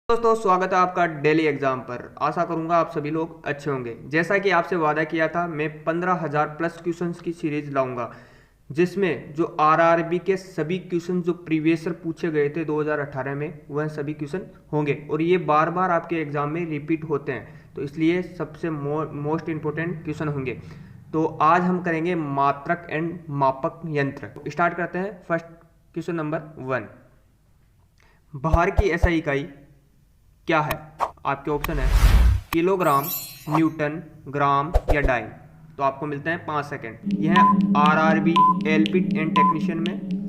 दोस्तों स्वागत है आपका डेली एग्जाम पर। आशा करूंगा आप सभी लोग अच्छे होंगे। जैसा कि आपसे वादा किया था, मैं 15,000 प्लस क्वेश्चंस की सीरीज लाऊंगा जिसमें जो आरआरबी के सभी क्वेश्चन जो प्रीवियस ईयर पूछे गए थे 2018 में वह सभी क्वेश्चन होंगे और ये बार बार आपके एग्जाम में रिपीट होते हैं, तो इसलिए सबसे मोस्ट इंपॉर्टेंट क्वेश्चन होंगे। तो आज हम करेंगे मात्रक एंड मापक यंत्र। स्टार्ट करते हैं। फर्स्ट क्वेश्चन नंबर 1, भार की एसआई इकाई क्या है? आपके ऑप्शन है किलोग्राम, न्यूटन, ग्राम या डाइन। तो आपको मिलते हैं 5 सेकंड। यह आरआरबी एलपी एंड टेक्नीशियन में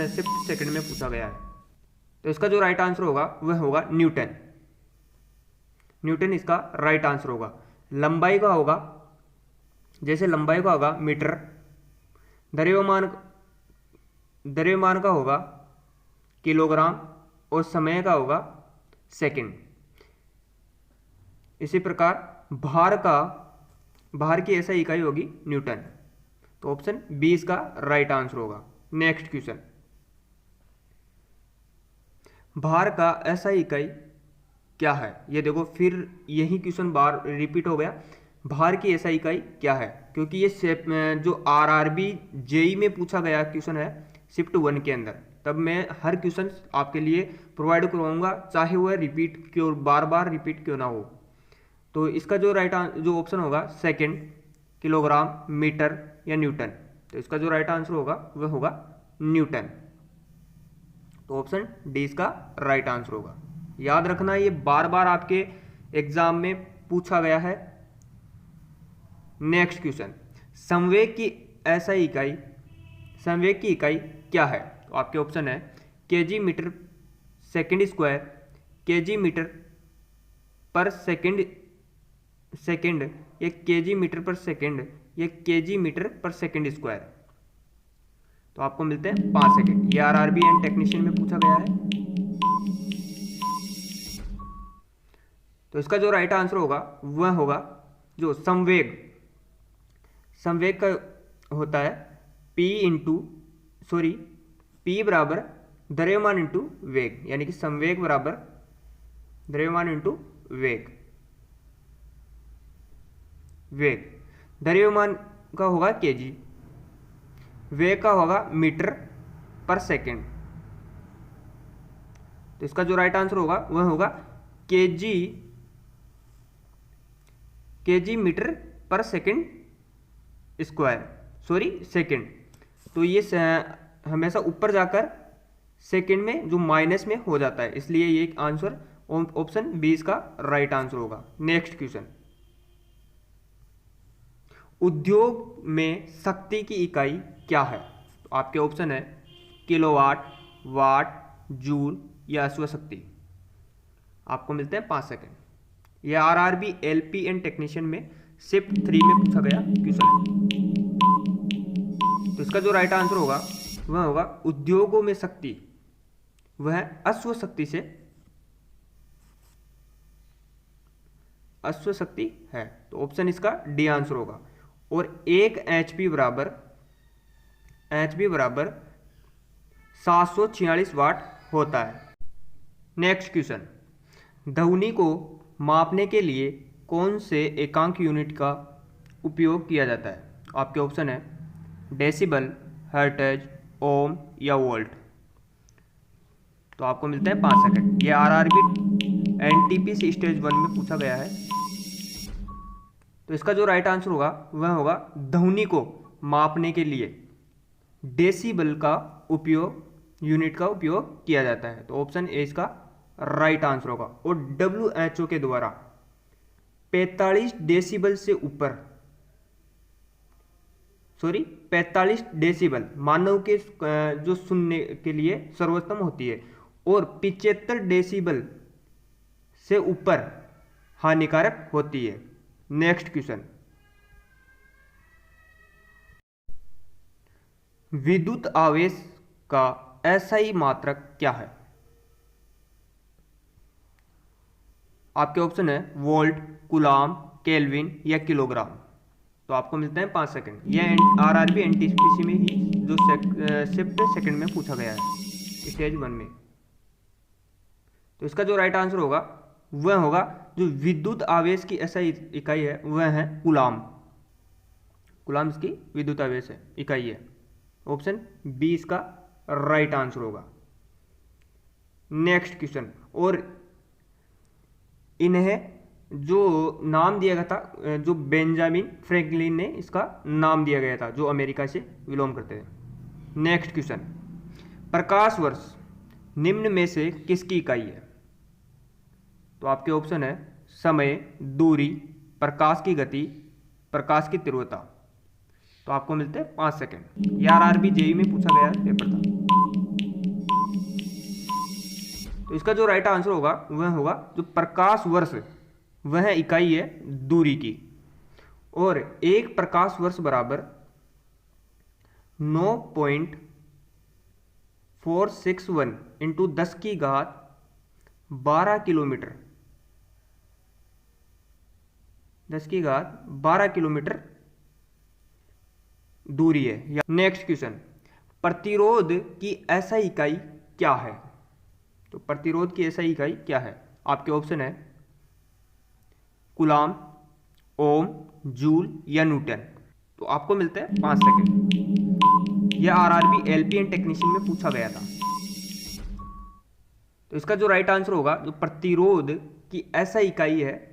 शिफ्ट सेकंड में पूछा गया है। तो इसका जो राइट आंसर होगा वह होगा न्यूटन। न्यूटन इसका राइट आंसर होगा। लंबाई का होगा, जैसे लंबाई का होगा मीटर, द्रव्यमान का होगा किलोग्राम और समय का होगा सेकंड। इसी प्रकार भार की ऐसा इकाई होगी न्यूटन। तो ऑप्शन बी इसका राइट आंसर होगा। नेक्स्ट क्वेश्चन, भार का ऐसा इकाई क्या है? ये देखो फिर यही क्वेश्चन बार रिपीट हो गया। भार की ऐसा इकाई क्या है? क्योंकि ये जो आरआरबी जेई में पूछा गया क्वेश्चन है शिफ्ट 1 के अंदर, तब मैं हर क्वेश्चन आपके लिए प्रोवाइड करवाऊंगा, चाहे वह रिपीट क्यों बार बार रिपीट क्यों ना हो। तो इसका जो जो ऑप्शन होगा सेकंड, किलोग्राम, मीटर या न्यूटन। तो इसका जो राइट आंसर होगा वह होगा न्यूटन। तो ऑप्शन डी इसका राइट आंसर होगा। याद रखना, ये बार बार आपके एग्जाम में पूछा गया है। नेक्स्ट क्वेश्चन, संवेग की इकाई क्या है? तो आपके ऑप्शन है kg metre second square, kg metre per second या केजी मीटर पर सेकंड या kg metre per second square. तो आपको मिलते हैं 5 सेकंड। ये आरआरबी एंड टेक्नीशियन में पूछा गया है। तो इसका जो राइट आंसर होगा वह होगा जो संवेग का होता है P बराबर द्रव्यमान इंटू वेग, यानी कि संवेग बराबर द्रव्यमान इंटू वेग। द्रव्यमान का होगा केजी, वेग का होगा मीटर पर सेकंड। तो इसका जो राइट आंसर होगा वह होगा KG metre per second square, second. तो ये हमेशा ऊपर जाकर सेकंड में जो माइनस में हो जाता है, इसलिए ये आंसर ऑप्शन बी इसका राइट आंसर होगा। नेक्स्ट क्वेश्चन, उद्योग में शक्ति की इकाई क्या है? तो आपके ऑप्शन है किलोवाट, वाट, जूल या अश्व शक्ति। आपको मिलते हैं 5 सेकंड। यह आरआरबी एलपी एंड टेक्नीशियन में शिफ्ट 3 में पूछा गया क्वेश्चन है। तो इसका जो राइट आंसर होगा वह होगा उद्योगों में शक्ति वह अश्व शक्ति है। तो ऑप्शन इसका डी आंसर होगा। और 1 एचपी बराबर 746 वाट होता है। नेक्स्ट क्वेश्चन, ध्वनि को मापने के लिए कौन से एकांक यूनिट का उपयोग किया जाता है? आपके ऑप्शन है डेसिबल, हर्ट्ज, ओम या वोल्ट। तो आपको मिलते हैं 5 सेकंड। ये आरआरबी एनटीपीसी स्टेज 1 में पूछा गया है। तो इसका जो राइट आंसर होगा वह होगा ध्वनि को मापने के लिए डेसिबल का यूनिट का उपयोग किया जाता है। तो ऑप्शन ए इसका राइट आंसर होगा। और WHO के द्वारा 45 डेसिबल से ऊपर 45 डेसिबल मानव के जो सुनने के लिए सर्वोत्तम होती है, और 75 डेसिबल से ऊपर हानिकारक होती है। नेक्स्ट क्वेश्चन, विद्युत आवेश का एसआई मात्रक क्या है? आपके ऑप्शन है वोल्ट, कूलाम, केल्विन या किलोग्राम। तो आपको मिलते हैं 5 सेकंड। यह आरआरबी एनटीपीसी में ही जो शिफ्ट सेकंड में पूछा गया है स्टेज 1 में। तो इसका जो राइट आंसर होगा वह होगा जो विद्युत आवेश की SI इकाई है वह है कूलाम। कूलाम इसकी विद्युत आवेश है इकाई है। ऑप्शन बी इसका राइट आंसर होगा। नेक्स्ट क्वेश्चन, और इन्हें जो नाम दिया गया था, जो बेंजामिन फ्रैंकलिन ने इसका नाम दिया गया था, जो अमेरिका से बिलोंग करते थे। नेक्स्ट क्वेश्चन, प्रकाश वर्ष निम्न में से किसकी इकाई है? तो आपके ऑप्शन है समय, दूरी, प्रकाश की गति, प्रकाश की तीव्रता। तो आपको मिलते हैं 5 सेकेंड। ये RRB JEE में पूछा गया पेपर था। तो इसका जो राइट आंसर होगा वह होगा जो प्रकाश वर्ष, वह इकाई है दूरी की, और एक प्रकाश वर्ष बराबर 9.461 इंटू 10 की घात 12 किलोमीटर, 10 की घात 12 किलोमीटर दूरी है। नेक्स्ट क्वेश्चन, प्रतिरोध की SI इकाई क्या है? तो प्रतिरोध की SI इकाई क्या है? आपके ऑप्शन है कूलाम, ओम, जूल या न्यूटन। तो आपको मिलते हैं 5 सेकेंड। यह RRB LP एंड टेक्नीशियन में पूछा गया था। तो इसका जो राइट आंसर होगा, जो प्रतिरोध की SI इकाई है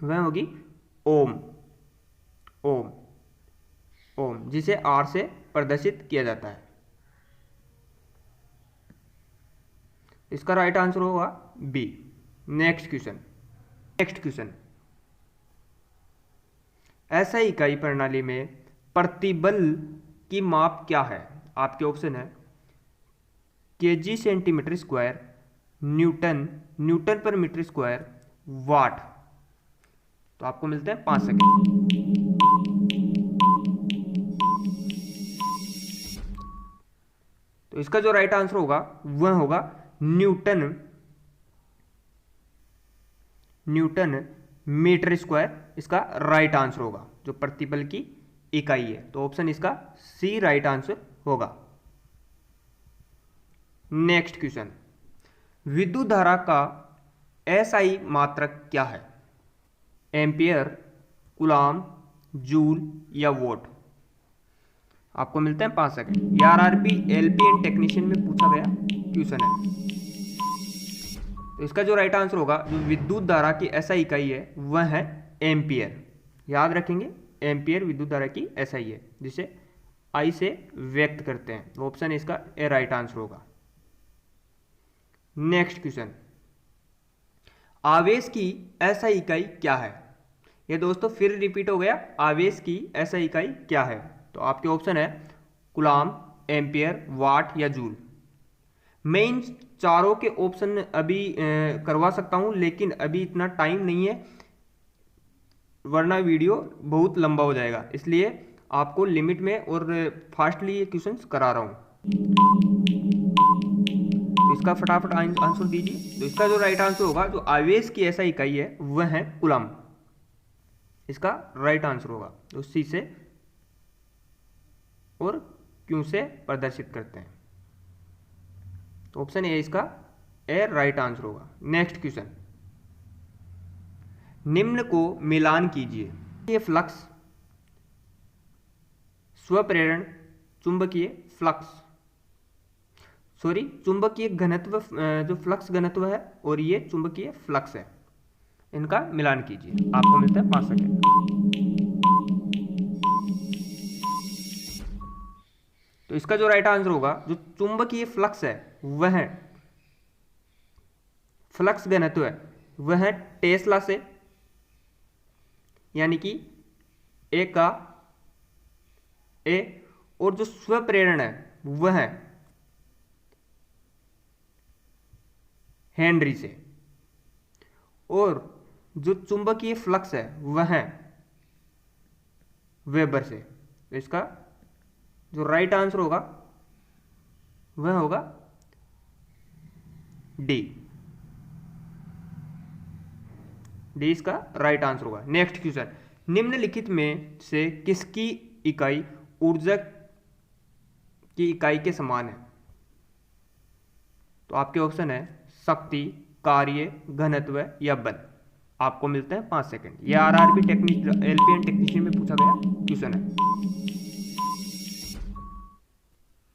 वह होगी ओम। ओम, ओम, जिसे R से प्रदर्शित किया जाता है। इसका राइट आंसर होगा बी। नेक्स्ट क्वेश्चन, SI इकाई प्रणाली में प्रतिबल की माप क्या है? आपके ऑप्शन है kg centimetre square, Newton, Newton पर मीटर स्क्वायर, वाट। तो आपको मिलते हैं 5 सेकेंड। तो इसका जो राइट आंसर होगा वह होगा न्यूटन, न्यूटन मीटर स्क्वायर इसका राइट आंसर होगा, जो प्रतिबल की इकाई है। तो ऑप्शन इसका सी राइट आंसर होगा। नेक्स्ट क्वेश्चन, विद्युत धारा का SI मात्रक क्या है? एम्पियर, कूलाम, जूल या वोट। आपको मिलते हैं 5 सेकेंड। ये RRB LP एंड टेक्नीशियन में पूछा गया क्वेश्चन है। तो इसका जो राइट आंसर होगा, जो विद्युत धारा की SI इकाई है वह है एम्पियर। याद रखेंगे, एम्पियर विद्युत धारा की SI है, जिसे I से व्यक्त करते हैं। तो ऑप्शन इसका ए राइट आंसर होगा। नेक्स्ट क्वेश्चन, आवेश की SI इकाई क्या है? ये दोस्तों फिर रिपीट हो गया, आवेश की SI इकाई क्या है? तो आपके ऑप्शन है कूलाम, एम्पियर, वाट या जूल। मैं इन चारों के ऑप्शन अभी करवा सकता हूं, लेकिन अभी इतना टाइम नहीं है, वरना वीडियो बहुत लंबा हो जाएगा, इसलिए आपको लिमिट में और फास्टली ये क्वेश्चंस करा रहा हूं। तो इसका फटाफट आंसर दीजिए। तो इसका जो राइट आंसर होगा, जो आवेश की SI इकाई है वह है कूलाम। इसका राइट आंसर होगा, जो सी से और क्यू से प्रदर्शित करते हैं। तो ऑप्शन ए इसका ए राइट आंसर होगा। नेक्स्ट क्वेश्चन, निम्न को मिलान कीजिए। ये फ्लक्स, स्वप्रेरण, चुंबकीय फ्लक्स, चुंबकीय घनत्व, जो फ्लक्स घनत्व है, और ये चुंबकीय फ्लक्स है, इनका मिलान कीजिए। आपको मिलता है 5 सेकेंड। तो इसका जो राइट आंसर होगा, जो चुंबकीय फ्लक्स है वह फ्लक्स घनत्व है वह है टेस्ला से, यानी कि ए का ए, और जो स्वप्रेरण है वह है हेनरी से, और जो चुंबकीय फ्लक्स है वह है वेबर से। तो इसका जो राइट आंसर होगा वह होगा डी। डी इसका राइट आंसर होगा। नेक्स्ट क्वेश्चन, निम्नलिखित में से किसकी इकाई ऊर्जा की इकाई के समान है? तो आपके ऑप्शन है शक्ति, कार्य, घनत्व या बल। आपको मिलते हैं 5 सेकंड। ये आरआरबी एलपी एंड टेक्नीशियन में पूछा गया क्वेश्चन है।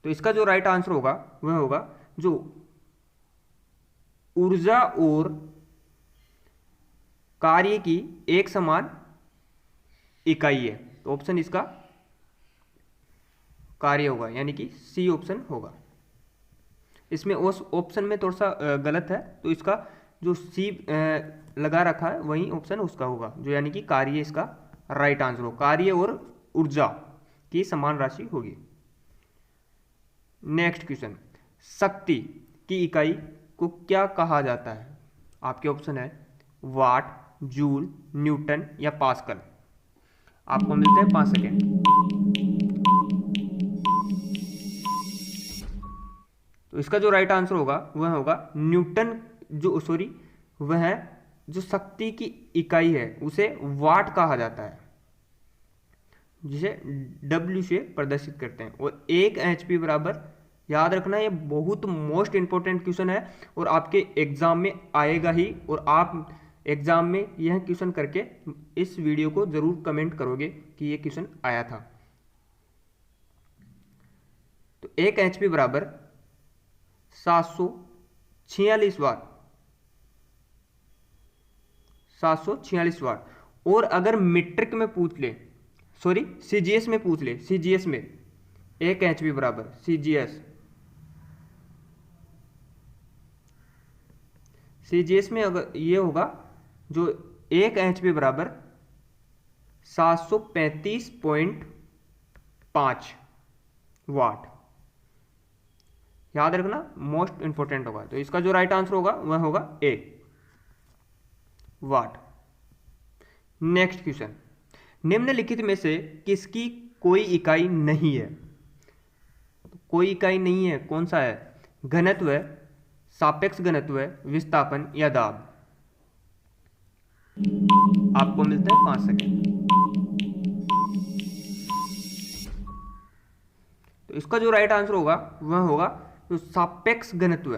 तो इसका जो राइट आंसर होगा वह होगा जो ऊर्जा और कार्य की एक समान इकाई है, तो ऑप्शन इसका कार्य होगा, यानी कि सी ऑप्शन होगा। इसमें उस ऑप्शन में थोड़ा सा गलत है, तो इसका जो सी लगा रखा है वही ऑप्शन उसका होगा, जो यानी कि कार्य इसका राइट आंसर हो। कार्य और ऊर्जा की समान राशि होगी। नेक्स्ट क्वेश्चन, शक्ति की इकाई को क्या कहा जाता है? आपके ऑप्शन है वाट, जूल, न्यूटन या पास्कल। आपको मिलते हैं 5 सेकेंड। तो इसका जो राइट आंसर होगा वह होगा न्यूटन। वह जो शक्ति की इकाई है उसे वाट कहा जाता है, जिसे W से प्रदर्शित करते हैं। और 1 HP बराबर, याद रखना ये बहुत मोस्ट इंपॉर्टेंट क्वेश्चन है और आपके एग्जाम में आएगा ही, और आप एग्जाम में यह क्वेश्चन करके इस वीडियो को जरूर कमेंट करोगे कि ये क्वेश्चन आया था। तो 1 HP बराबर 746 वाट, 746 वाट। और अगर मीट्रिक में पूछ ले, सॉरी सीजीएस में पूछ ले, सीजीएस में 1 HP बराबर सीजीएस में अगर ये होगा जो 1 HP बराबर 735.5 वाट। याद रखना मोस्ट इंपोर्टेंट होगा। तो इसका जो राइट आंसर होगा वह होगा ए, वाट। नेक्स्ट क्वेश्चन, निम्नलिखित में से किसकी कोई इकाई नहीं है? कोई इकाई नहीं है, कौन सा है? घनत्व, सापेक्ष घनत्व, विस्थापन या दाब। आपको मिलता है 5 सेकेंड। तो इसका जो राइट आंसर होगा वह होगा जो सापेक्ष घनत्व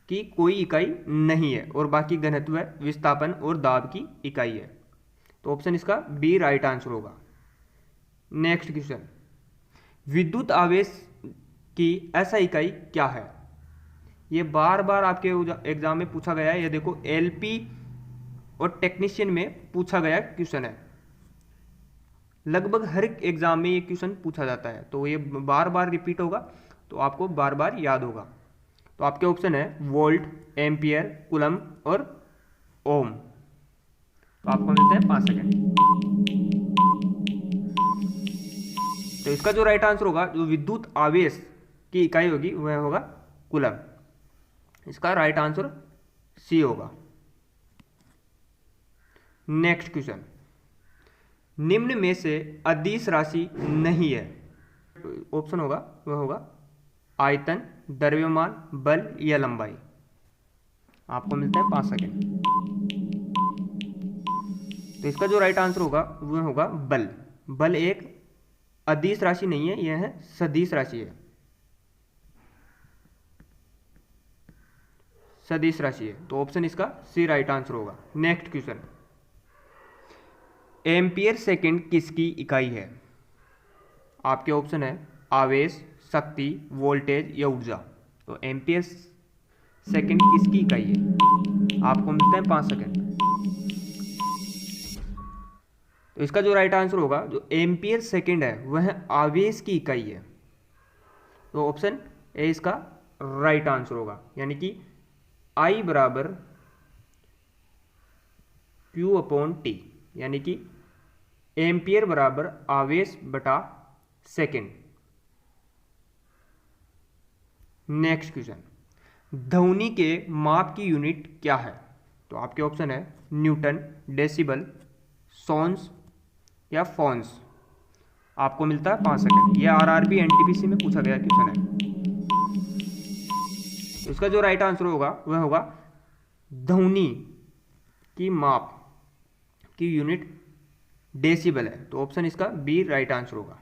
की कोई इकाई नहीं है और बाकी घनत्व, विस्थापन और दाब की इकाई है। तो ऑप्शन इसका बी राइट आंसर होगा। नेक्स्ट क्वेश्चन, विद्युत आवेश की ऐसा इकाई क्या है? ये बार बार आपके एग्जाम में पूछा गया है। ये देखो एलपी और टेक्नीशियन में पूछा गया क्वेश्चन है। लगभग हर एग्जाम में ये क्वेश्चन पूछा जाता है, तो ये बार बार रिपीट होगा, तो आपको बार बार याद होगा। तो आपके ऑप्शन है वोल्ट, एम्पियर, कूलम्ब और ओम। तो आपको मिलता है 5 सेकेंड। तो इसका जो राइट आंसर होगा, जो विद्युत आवेश की इकाई होगी वह होगा कूलम्ब। इसका राइट आंसर सी होगा। नेक्स्ट क्वेश्चन, निम्न में से अदिश राशि नहीं है। ऑप्शन होगा वह होगा आयतन, द्रव्यमान, बल या लंबाई। आपको मिलता है 5 सेकेंड। तो इसका जो राइट आंसर होगा वह होगा बल। बल एक अदिश राशि नहीं है, यह है सदिश राशि है, सदिश राशि है। तो ऑप्शन इसका सी राइट आंसर होगा। नेक्स्ट क्वेश्चन, एम्पियर सेकंड किसकी इकाई है? आपके ऑप्शन है आवेश, शक्ति, वोल्टेज या ऊर्जा। तो एम्पियर सेकंड किसकी इकाई है? आपको मिलता है 5 सेकंड। तो इसका जो राइट आंसर होगा, जो एम्पियर सेकंड है वह आवेश की इकाई है। तो ऑप्शन ए इसका राइट आंसर होगा, यानी कि I बराबर Q अपॉन T, यानी कि एम्पियर बराबर आवेश बटा सेकेंड। नेक्स्ट क्वेश्चन, ध्वनि के माप की यूनिट क्या है? तो आपके ऑप्शन है न्यूटन, डेसिबल, सोन्स या फोन्स। आपको मिलता है 5 सेकेंड। ये आरआरबी एनटीपीसी में पूछा गया क्वेश्चन है। तो इसका जो राइट आंसर होगा वह होगा ध्वनि की माप की यूनिट डेसिबल है। तो ऑप्शन इसका बी राइट आंसर होगा।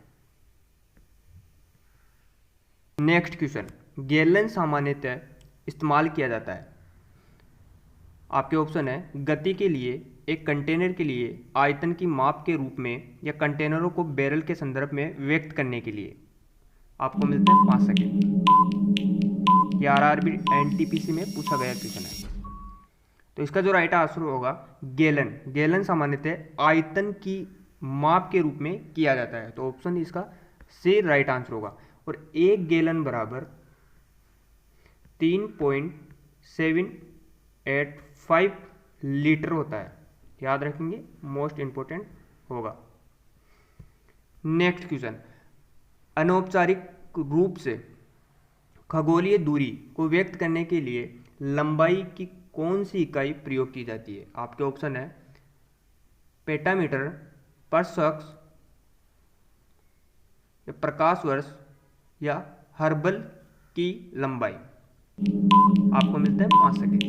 नेक्स्ट क्वेश्चन, गैलन सामान्यतः इस्तेमाल किया जाता है? आपके ऑप्शन है गति के लिए, एक कंटेनर के लिए, आयतन की माप के रूप में, या कंटेनरों को बैरल के संदर्भ में व्यक्त करने के लिए। आपको मिलते हैं 5 सेकेंड। ये आरआरबी एनटीपीसी में पूछा गया क्वेश्चन है। तो इसका जो राइट आंसर होगा गैलन। गैलन सामान्यतः आयतन की माप के रूप में किया जाता है, तो ऑप्शन इसका सी राइट आंसर होगा। और 1 गैलन बराबर 3.785 लीटर होता है, याद रखेंगे, मोस्ट इंपोर्टेंट होगा। नेक्स्ट क्वेश्चन, अनौपचारिक रूप से खगोलीय दूरी को व्यक्त करने के लिए लंबाई की कौन सी इकाई प्रयोग की जाती है? आपके ऑप्शन है पेटामीटर, पर शख्स, प्रकाश वर्ष, या हर्बल की लंबाई। आपको मिलता है 5 सेकेंड।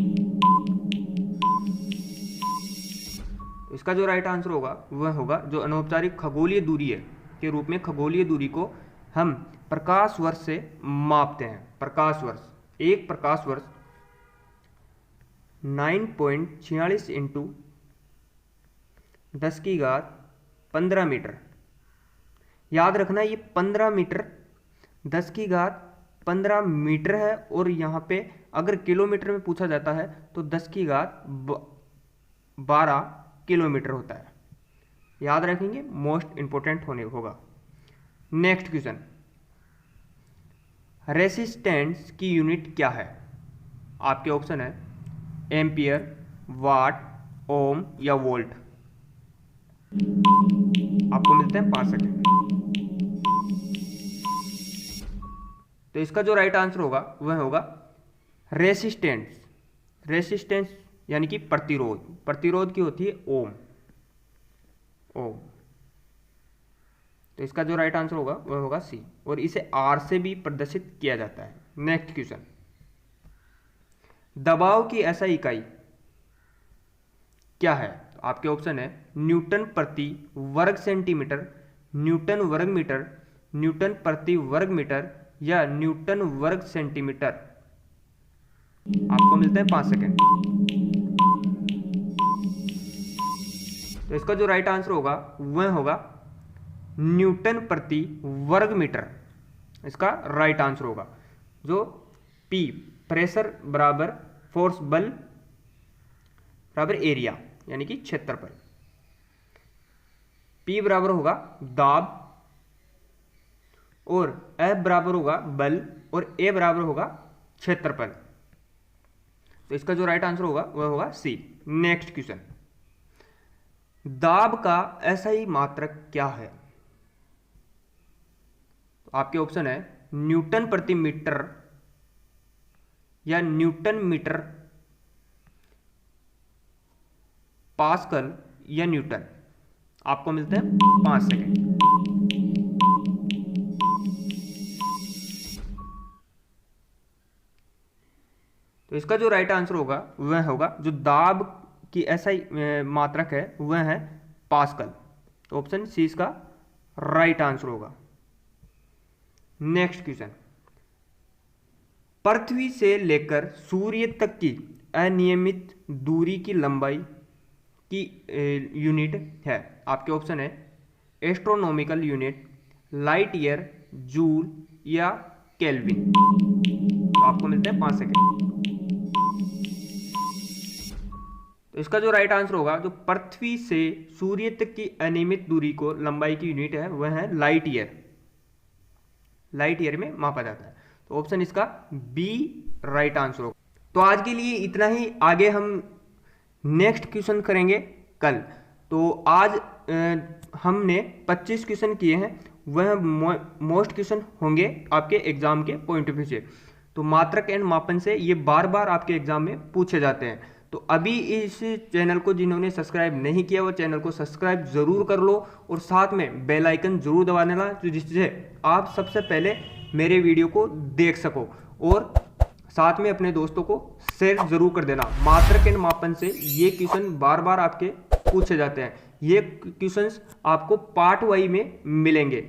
इसका जो राइट आंसर होगा वह होगा जो अनौपचारिक खगोलीय दूरी है के रूप में खगोलीय दूरी को हम प्रकाश वर्ष से मापते हैं। प्रकाश वर्ष, एक प्रकाश वर्ष 9.46 इंटू 10⁻15 मीटर। याद रखना ये 15 मीटर 10⁻15 मीटर है, और यहाँ पे अगर किलोमीटर में पूछा जाता है तो 10⁻12 किलोमीटर होता है। याद रखेंगे, मोस्ट इंपोर्टेंट होगा। नेक्स्ट क्वेश्चन, रेसिस्टेंस की यूनिट क्या है? आपके ऑप्शन है एम्पियर, वाट, ओम, या वोल्ट। आपको मिलते हैं 5 सेकेंड। तो इसका जो राइट आंसर होगा वह होगा रेसिस्टेंस। रेसिस्टेंस यानी कि प्रतिरोध। प्रतिरोध की होती है ओम। ओम। तो इसका जो राइट आंसर होगा वह होगा सी, और इसे आर से भी प्रदर्शित किया जाता है। नेक्स्ट क्वेश्चन, दबाव की SI इकाई क्या है? आपके ऑप्शन है न्यूटन प्रति वर्ग सेंटीमीटर, न्यूटन वर्ग मीटर, न्यूटन प्रति वर्ग मीटर, या न्यूटन वर्ग सेंटीमीटर। आपको मिलते हैं 5 सेकेंड। तो इसका जो राइट आंसर होगा वह होगा न्यूटन प्रति वर्ग मीटर। इसका राइट आंसर होगा जो P प्रेशर बराबर फोर्स बल बराबर एरिया यानी कि क्षेत्रफल। P बराबर होगा दाब, और F बराबर होगा बल, और A बराबर होगा क्षेत्रफल। तो इसका जो राइट आंसर होगा वह होगा सी। नेक्स्ट क्वेश्चन, दाब का SI मात्रक क्या है? तो आपके ऑप्शन है न्यूटन प्रति मीटर, या न्यूटन मीटर, पास्कल, या न्यूटन। आपको मिलते हैं 5 सेकेंड। तो इसका जो राइट आंसर होगा वह होगा जो दाब की SI मात्रक है वह है पास्कल। तो ऑप्शन सी इसका राइट आंसर होगा। नेक्स्ट क्वेश्चन, पृथ्वी से लेकर सूर्य तक की अनियमित दूरी की लंबाई की यूनिट है। आपके ऑप्शन है astronomical unit, light year, joule, या केल्विन। तो आपको मिलते हैं 5 सेकेंड। तो इसका जो राइट आंसर होगा जो पृथ्वी से सूर्य तक की अनियमित दूरी को लंबाई की यूनिट है वह है लाइट ईयर। लाइट ईयर में मापा जाता है। तो ऑप्शन इसका बी राइट आंसर होगा। तो आज के लिए इतना ही, आगे हम नेक्स्ट क्वेश्चन करेंगे कल। तो आज हमने 25 क्वेश्चन किए हैं, वह मोस्ट क्वेश्चन होंगे आपके एग्जाम के पॉइंट ऑफ व्यू से। तो मात्रक एंड मापन से ये बार बार आपके एग्जाम में पूछे जाते हैं। तो अभी इस चैनल को जिन्होंने सब्सक्राइब नहीं किया वो चैनल को सब्सक्राइब जरूर कर लो, और साथ में बेल आइकन जरूर दबा लेना, जिससे आप सबसे पहले मेरे वीडियो को देख सको, और साथ में अपने दोस्तों को शेयर जरूर कर देना। मात्रक एंड मापन से ये क्वेश्चन बार बार आपके पूछे जाते हैं। ये क्वेश्चंस आपको पार्ट वाइज में मिलेंगे।